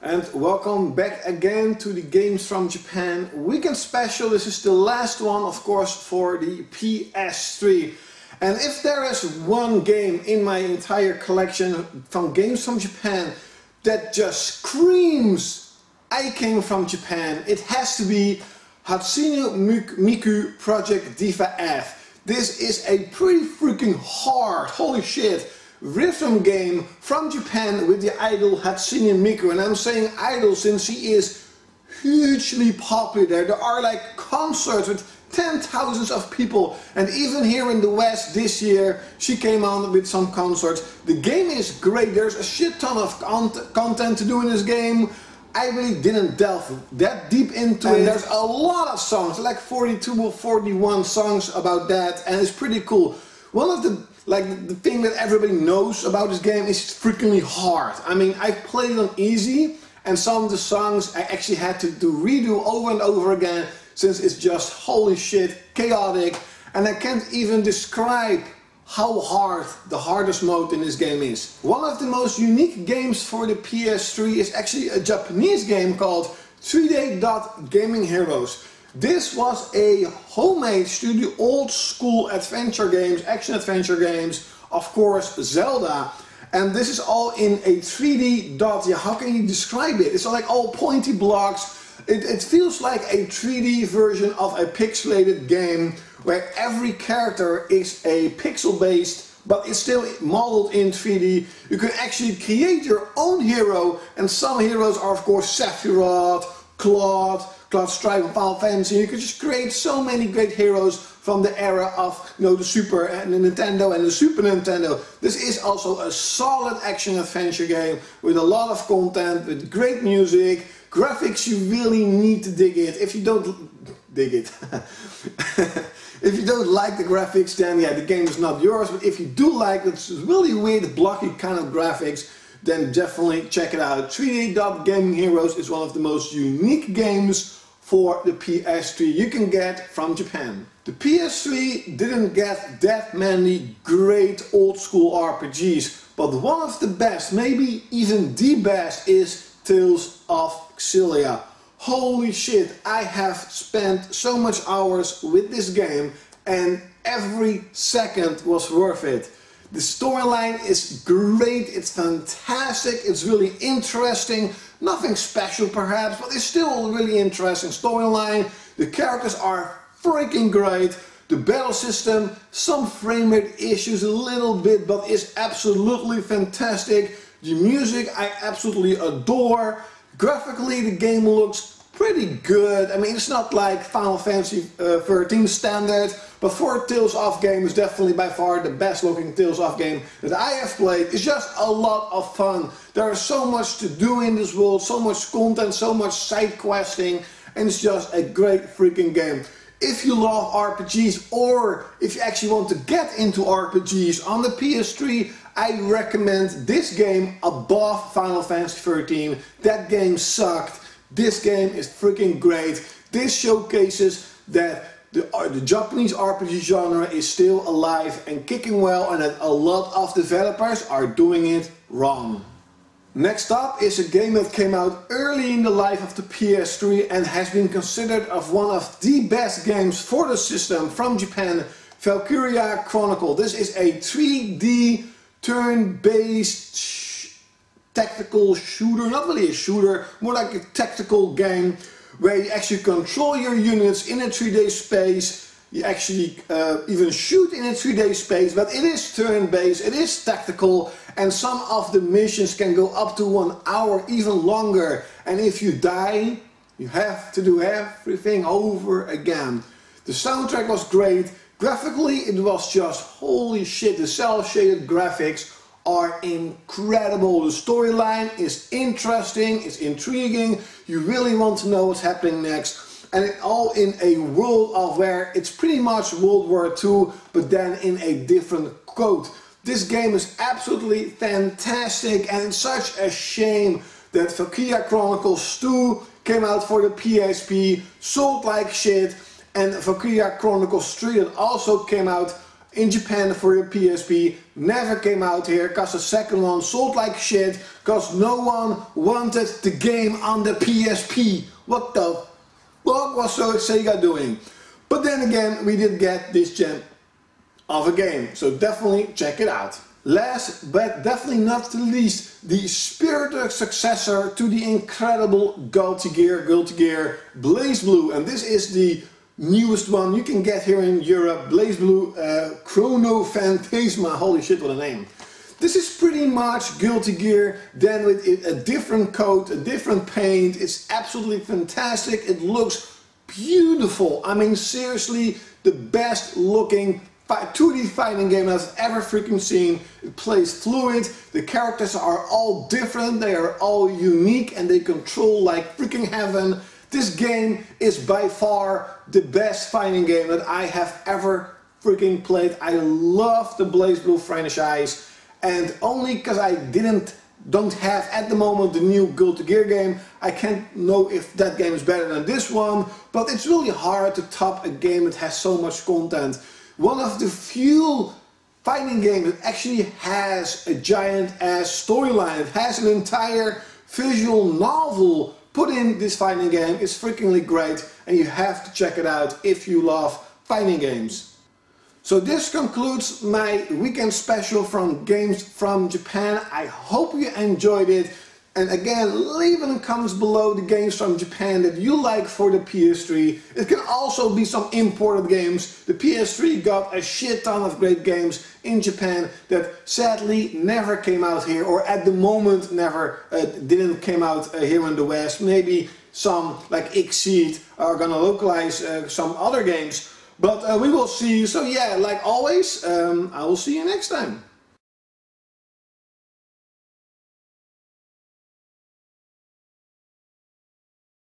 And welcome back again to the Games from Japan weekend special. This is the last one, of course, for the PS3. And if there is one game in my entire collection from Games from Japan that just screams I came from Japan, it has to be Hatsune Miku Project Diva F. This is a pretty freaking hard, holy shit, rhythm game from Japan with the idol Hatsune Miku. And I'm saying idol since she is hugely popular. There are like concerts with 10,000s of people, and even here in the West this year she came on with some concerts. The game is great, there's a shit ton of content to do in this game. I really didn't delve that deep into it. There's a lot of songs, like 42 or 41 songs about that, and it's pretty cool. One of the thing that everybody knows about this game is it's freakingly hard. I mean, I played it on easy, and some of the songs I actually had to redo over and over again, since it's just holy shit chaotic, and I can't even describe how hard the hardest mode in this game is. One of the most unique games for the PS3 is actually a Japanese game called 3D Gaming Heroes. This was a homemade studio, old school adventure games, action adventure games, of course Zelda. And this is all in a 3D dot, yeah, how can you describe it? It's like all pointy blocks. It feels like a 3D version of a pixelated game where every character is a pixel based, but it's still modeled in 3D. You can actually create your own hero, and some heroes are of course Sephiroth, Cloud Stripe, and Final Fantasy. You can just create so many great heroes from the era of, you know, the Super and the Nintendo and the Super Nintendo. This is also a solid action adventure game with a lot of content, with great music, graphics. You really need to dig it. If you don't dig it, if you don't like the graphics, then yeah, the game is not yours. But if you do like this really weird blocky kind of graphics, then definitely check it out. 3D Gaming Heroes is one of the most unique games for the PS3 you can get from Japan. The PS3 didn't get that many great old school RPGs, but one of the best, maybe even the best, is Tales of Sylia. Holy shit, I have spent so much hours with this game, and every second was worth it. The storyline is great, it's fantastic, it's really interesting. Nothing special perhaps, but it's still a really interesting storyline. The characters are freaking great. The battle system, some frame rate issues a little bit, but it's absolutely fantastic. The music I absolutely adore. Graphically the game looks pretty good. I mean, it's not like Final Fantasy 13 standard, but for a Tales of game, it's definitely by far the best looking Tales of game that I have played. It's just a lot of fun. There is so much to do in this world, so much content, so much side questing, and it's just a great freaking game. If you love RPGs, or if you actually want to get into RPGs on the PS3, I recommend this game above Final Fantasy 13. That game sucked. This game is freaking great. This showcases that the Japanese RPG genre is still alive and kicking well, and that a lot of developers are doing it wrong. Next up is a game that came out early in the life of the PS3 and has been considered as one of the best games for the system from Japan, Valkyria Chronicle. This is a 3D turn-based tactical shooter, not really a shooter, more like a tactical game where you actually control your units in a 3D space. You actually even shoot in a 3D space, but it is turn-based, it is tactical, and some of the missions can go up to 1 hour, even longer. And if you die, you have to do everything over again. The soundtrack was great. Graphically, it was just holy shit. The cel-shaded graphics are incredible. The storyline is interesting, it's intriguing. You really want to know what's happening next. And it all in a world of where it's pretty much World War II, but then in a different code. This game is absolutely fantastic, and it's such a shame that Valkyria Chronicles 2 came out for the PSP, sold like shit, and Valkyria Chronicles 3 that also came out in Japan for the PSP, never came out here because the second one sold like shit because no one wanted the game on the PSP. What the fuck was Sega doing? But then again, we did get this gem of a game, so definitely check it out. Last but definitely not the least, the spirited successor to the incredible Guilty Gear BlazBlue, and this is the newest one you can get here in Europe. BlazBlue Chrono Phantasma. Holy shit, what a name. This is pretty much Guilty Gear, then with a different coat, a different paint. It's absolutely fantastic. It looks beautiful. I mean, seriously, the best looking 2D fighting game I've ever freaking seen. It plays fluid, the characters are all different, they are all unique, and they control like freaking heaven. This game is by far the best fighting game that I have ever freaking played. I love the BlazBlue franchise, and only because I don't have at the moment the new Guilty Gear game, I can't know if that game is better than this one, but it's really hard to top a game that has so much content. One of the few fighting games that actually has a giant ass storyline. It has an entire visual novel put in this fighting game. It's freakingly great, and you have to check it out if you love fighting games. So this concludes my weekend special from Games from Japan. I hope you enjoyed it. And again, leave in the comments below the games from Japan that you like for the PS3. It can also be some imported games. The PS3 got a shit ton of great games in Japan that sadly never came out here, or at the moment never didn't came out here in the West. Maybe some like Exceed are gonna localize some other games, but we will see. So yeah, like always, I will see you next time.